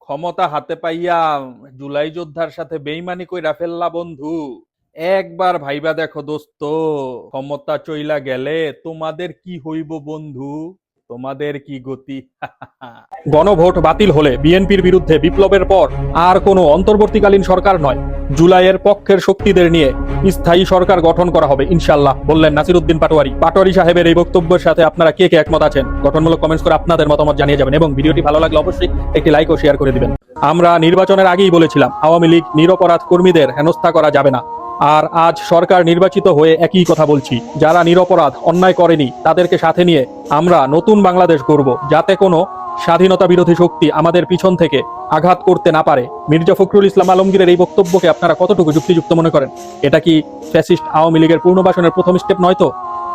ক্ষমতা হাতে পাইয়া জুলাই যোদ্ধার সাথে বেইমানি কইরা ফেললা বন্ধু। একবার ভাইবা দেখো দোস্ত, ক্ষমতা চইলা গেলে তোমাদের কি হইব বন্ধু, তোমাদের কি গতি। গণভোট বাতিল হলে বিএনপির বিরুদ্ধে বিপ্লবের পর আর কোনো অন্তর্বর্তীকালীন সরকার নয়, জুলাইয়ের পক্ষের শক্তিদের নিয়ে স্থায়ী সরকার গঠন করা হবে ইনশাল্লাহ, বললেন নাসিরউদ্দিন পাটোয়ারি। পাটোয়ারি সাহেবের এই বক্তব্যের সাথে আপনারা কে কে একমত আছেন গঠনমূলক কমেন্টস করে আপনাদের মতামত জানিয়ে যাবেন এবং ভিডিওটি ভালো লাগলে অবশ্যই একটি লাইক ও শেয়ার করে দিবেন। আমরা নির্বাচনের আগেই বলেছিলাম আওয়ামী লীগ নিরপরাধ কর্মীদের হেনস্থা করা যাবে না, আর আজ সরকার নির্বাচিত হয়ে একই কথা বলছি। যারা নিরপরাধ অন্যায় করেনি তাদেরকে সাথে নিয়ে আমরা নতুন বাংলাদেশ গড়ব, যাতে কোনো স্বাধীনতা বিরোধী শক্তি আমাদের পিছন থেকে আঘাত করতে না পারে। মির্জা ফখরুল ইসলাম আলমগীরের এই বক্তব্যকে আপনারা কতটুকু যুক্তিযুক্ত মনে করেন? এটা কি ফ্যাসিস্ট আওয়ামী লীগের পুনর্বাসনের প্রথম স্টেপ নয় তো?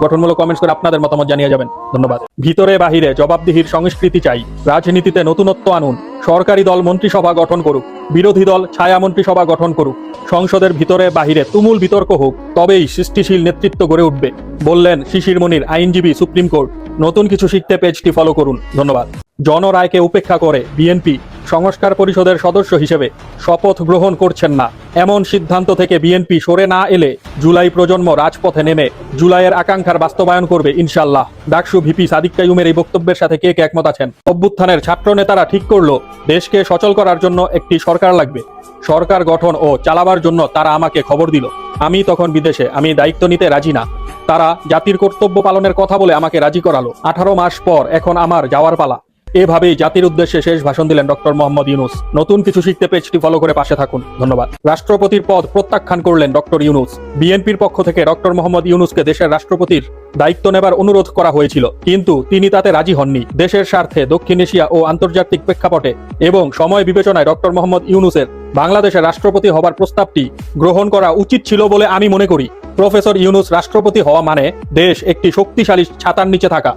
গঠনমূলক কমেন্টস করে আপনাদের মতামত জানিয়ে যাবেন। ধন্যবাদ। ভিতরে বাহিরে জবাবদিহির সংস্কৃতি চাই, রাজনীতিতে নতুনত্ব আনুন। সরকারি দল মন্ত্রিসভা গঠন করুক, বিরোধী দল ছায়া মন্ত্রিসভা গঠন করুক, সংসদের ভিতরে বাহিরে তুমুল বিতর্ক হোক, তবেই সৃষ্টিশীল নেতৃত্ব গড়ে উঠবে, বললেন শিশির মনির, আইনজীবী, সুপ্রিম কোর্ট। নতুন কিছু শিখতে পেজটি ফলো করুন। ধন্যবাদ। জনরায়কে উপেক্ষা করে বিএনপি সংস্কার পরিষদের সদস্য হিসেবে শপথ গ্রহণ করছেন না, এমন সিদ্ধান্ত থেকে বিএনপি সরে না এলে জুলাই প্রজন্ম রাজপথে নেমে জুলাইয়ের আকাঙ্ক্ষার বাস্তবায়ন করবে ইনশাল্লাহ। ডাকসু ভিপি সাদিক কাইয়ুমের এই বক্তব্যের সাথে কে কে একমত আছেন? অভ্যুত্থানের ছাত্র নেতারা ঠিক করলো দেশকে সচল করার জন্য একটি সরকার লাগবে। সরকার গঠন ও চালাবার জন্য তারা আমাকে খবর দিল। আমি তখন বিদেশে, আমি দায়িত্ব নিতে রাজি না। তারা জাতির কর্তব্য পালনের কথা বলে আমাকে রাজি করালো। 18 মাস পর এখন আমার যাওয়ার পালা। এভাবেই জাতির উদ্দেশ্যে শেষ ভাষণ দিলেন ডক্টর মোহাম্মদ ইউনূস। নতুন কিছু শিখতে পেজটি ফলো করে পাশে থাকুন। ধন্যবাদ। রাষ্ট্রপতির পদ প্রত্যাখ্যান করলেন ডক্টর ইউনূস। বিএনপির পক্ষ থেকে ডক্টর মোহাম্মদ ইউনূসকে দেশের রাষ্ট্রপতির দায়িত্ব নেবার অনুরোধ করা হয়েছিল, কিন্তু তিনি তাতে রাজি হননি। দেশের স্বার্থে দক্ষিণ এশিয়া ও আন্তর্জাতিক প্রেক্ষাপটে এবং সময় বিবেচনায় ডক্টর মোহাম্মদ ইউনূসের বাংলাদেশের রাষ্ট্রপতি হবার প্রস্তাবটি গ্রহণ করা উচিত ছিল বলে আমি মনে করি। প্রফেসর ইউনূস রাষ্ট্রপতি হওয়া মানে দেশ একটি শক্তিশালী ছাতার নিচে থাকা,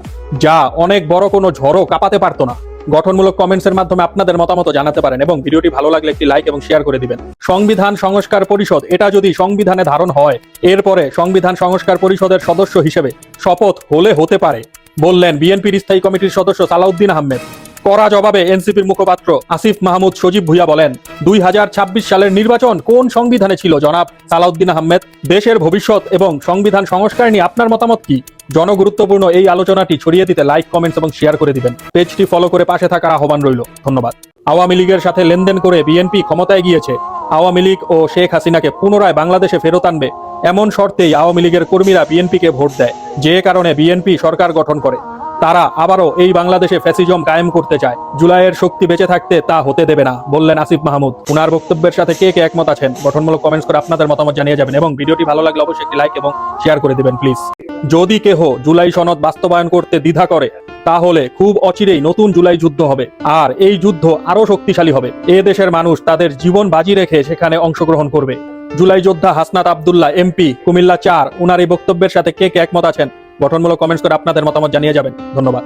যা অনেক বড় কোনো ঝড়ও কাঁপাতে পারত না। গঠনমূলক কমেন্টসের মাধ্যমে আপনাদের মতামত জানাতে পারেন এবং ভিডিওটি ভালো লাগলে একটি লাইক এবং শেয়ার করে দিবেন। সংবিধান সংস্কার পরিষদ, এটা যদি সংবিধানে ধারণ হয়, এরপরে সংবিধান সংস্কার পরিষদের সদস্য হিসেবে শপথ হলে হতে পারে, বললেন বিএনপির স্থায়ী কমিটির সদস্য সালাউদ্দিন আহমেদ। কড়া জবাবে এনসিপির মুখপাত্র আসিফ মাহমুদ সজীব ভুইয়া বলেন, 2026 সালের নির্বাচন কোন সংবিধানে ছিল জনাব সালাউদ্দিন আহমেদ? দেশের ভবিষ্যৎ এবং সংবিধান সংস্কার নিয়ে আপনার মতামত কি? জনগুরুত্বপূর্ণ এই আলোচনাটি ছড়িয়ে দিতে লাইক, কমেন্টস এবং শেয়ার করে দিবেন। পেজটি ফলো করে পাশে থাকার আহ্বান রইল। ধন্যবাদ। আওয়ামী লীগের সাথে লেনদেন করে বিএনপি ক্ষমতায় গিয়েছে। আওয়ামী লীগ ও শেখ হাসিনাকে পুনরায় বাংলাদেশে ফেরত আনবে, এমন শর্তেই আওয়ামী লীগের কর্মীরা বিএনপিকে ভোট দেয়, যে কারণে বিএনপি সরকার গঠন করে। তারা আবারও এই বাংলাদেশে ফ্যাসিজম কায়েম করতে চায়। জুলাইয়ের শক্তি বেঁচে থাকতে তা হতে দেবে না, বললেন আসিফ মাহমুদ। উনার বক্তব্যের সাথে কে কে একমত আছেন গঠনমূলক কমেন্টস করে আপনাদের মতামত জানিয়ে যাবেন এবং ভিডিওটি ভালো লাগলে অবশ্যই একটি লাইক এবং শেয়ার করে দিবেন প্লিজ। যদি কেহ জুলাই সনদ বাস্তবায়ন করতে দ্বিধা করে, তাহলে খুব অচিরেই নতুন জুলাই যুদ্ধ হবে, আর এই যুদ্ধ আরো শক্তিশালী হবে। এ দেশের মানুষ তাদের জীবন বাজি রেখে সেখানে অংশগ্রহণ করবে। জুলাই যোদ্ধা হাসনাত আব্দুল্লাহ এমপি, কুমিল্লা 4, উনার এই বক্তব্যের সাথে কে কে একমত আছেন গঠনমূলক কমেন্টস করে আপনাদের মতামত জানিয়ে যাবেন। ধন্যবাদ।